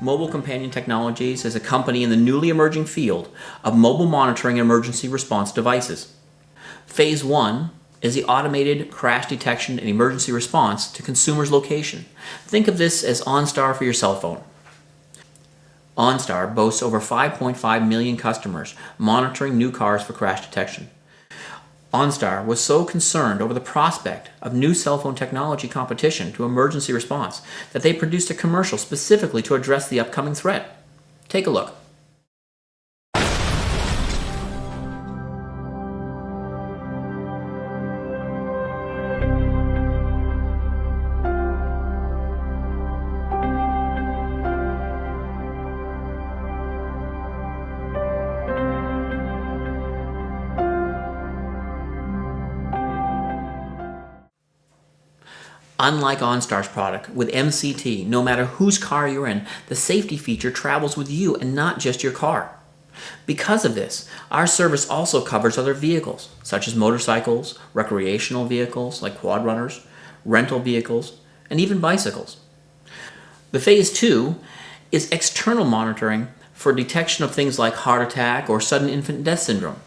Mobile Companion Technologies is a company in the newly emerging field of mobile monitoring and emergency response devices. Phase 1 is the automated crash detection and emergency response to consumers' location. Think of this as OnStar for your cell phone. OnStar boasts over 5.5 million customers monitoring new cars for crash detection. OnStar was so concerned over the prospect of new cell phone technology competition to emergency response that they produced a commercial specifically to address the upcoming threat. Take a look. Unlike OnStar's product, with MCT, no matter whose car you're in, the safety feature travels with you and not just your car. Because of this, our service also covers other vehicles, such as motorcycles, recreational vehicles like quad runners, rental vehicles, and even bicycles. The Phase 2 is external monitoring for detection of things like heart attack or sudden infant death syndrome.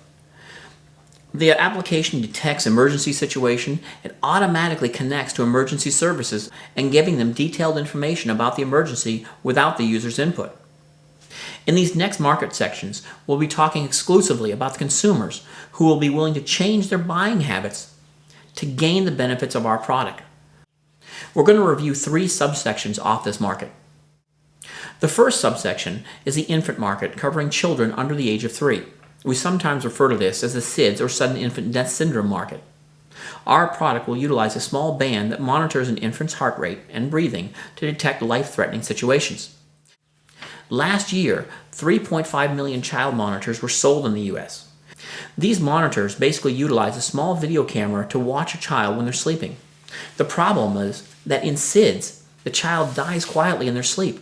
The application detects emergency situation, it automatically connects to emergency services and giving them detailed information about the emergency without the user's input. In these next market sections, we'll be talking exclusively about the consumers who will be willing to change their buying habits to gain the benefits of our product. We're going to review 3 subsections off this market. The first subsection is the infant market, covering children under the age of 3. We sometimes refer to this as the SIDS, or Sudden Infant Death Syndrome market. Our product will utilize a small band that monitors an infant's heart rate and breathing to detect life-threatening situations. Last year, 3.5 million child monitors were sold in the U.S. These monitors basically utilize a small video camera to watch a child when they're sleeping. The problem is that in SIDS, the child dies quietly in their sleep.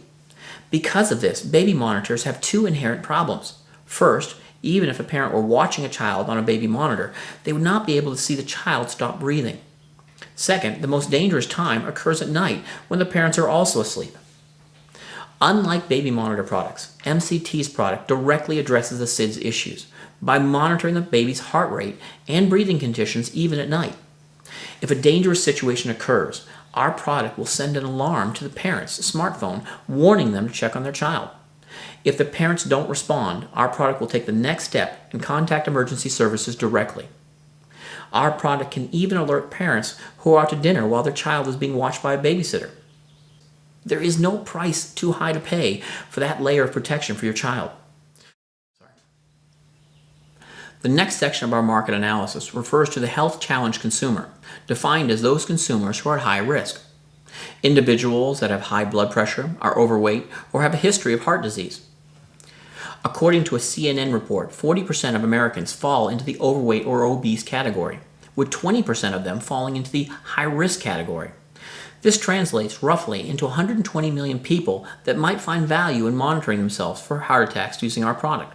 Because of this, baby monitors have 2 inherent problems. First, even if a parent were watching a child on a baby monitor, they would not be able to see the child stop breathing. Second, the most dangerous time occurs at night when the parents are also asleep. Unlike baby monitor products, MCT's product directly addresses the SIDS issues by monitoring the baby's heart rate and breathing conditions even at night. If a dangerous situation occurs, our product will send an alarm to the parent's smartphone warning them to check on their child. If the parents don't respond, our product will take the next step and contact emergency services directly. Our product can even alert parents who are out to dinner while their child is being watched by a babysitter. There is no price too high to pay for that layer of protection for your child. The next section of our market analysis refers to the health challenged consumer, defined as those consumers who are at high risk. Individuals that have high blood pressure, are overweight, or have a history of heart disease. According to a CNN report, 40% of Americans fall into the overweight or obese category, with 20% of them falling into the high-risk category. This translates roughly into 120 million people that might find value in monitoring themselves for heart attacks using our product.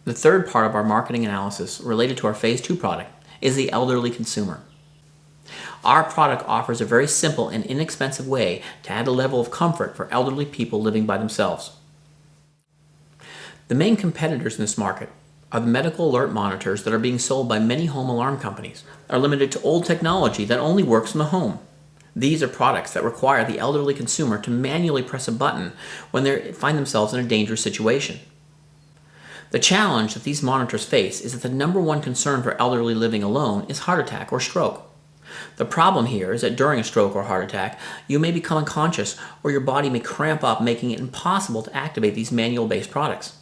The third part of our marketing analysis related to our Phase 2 product is the elderly consumer. Our product offers a very simple and inexpensive way to add a level of comfort for elderly people living by themselves. The main competitors in this market are the medical alert monitors that are being sold by many home alarm companies, are limited to old technology that only works in the home. These are products that require the elderly consumer to manually press a button when they find themselves in a dangerous situation. The challenge that these monitors face is that the number one concern for elderly living alone is heart attack or stroke. The problem here is that during a stroke or heart attack, you may become unconscious or your body may cramp up, making it impossible to activate these manual-based products.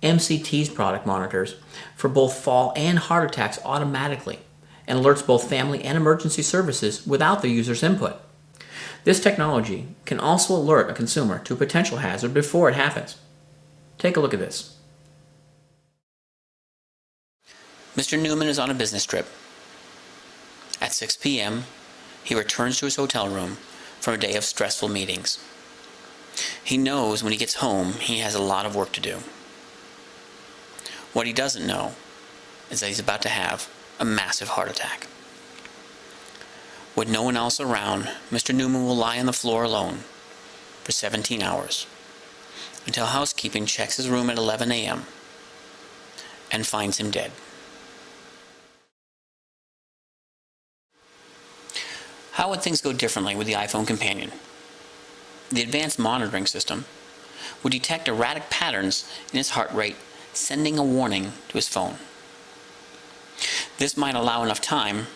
MCT's product monitors for both fall and heart attacks automatically and alerts both family and emergency services without the user's input. This technology can also alert a consumer to a potential hazard before it happens. Take a look at this. Mr. Newman is on a business trip. At 6 p.m., he returns to his hotel room from a day of stressful meetings. He knows when he gets home, he has a lot of work to do. What he doesn't know is that he's about to have a massive heart attack. With no one else around, Mr. Newman will lie on the floor alone, for 17 hours, until housekeeping checks his room at 11 a.m. and finds him dead. How would things go differently with the iPhone companion? The advanced monitoring system would detect erratic patterns in his heart rate, sending a warning to his phone. This might allow enough time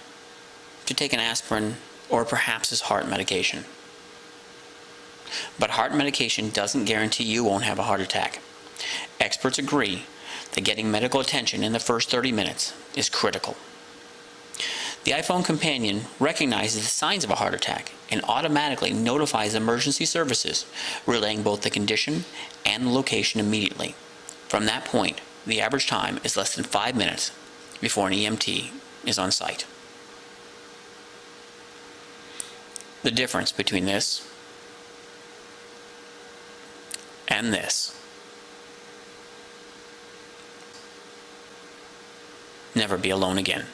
to take an aspirin or perhaps his heart medication. But heart medication doesn't guarantee you won't have a heart attack. Experts agree that getting medical attention in the first 30 minutes is critical. The iPhone companion recognizes the signs of a heart attack and automatically notifies emergency services, relaying both the condition and the location immediately. From that point, the average time is less than 5 minutes before an EMT is on site. The difference between this and this: never be alone again.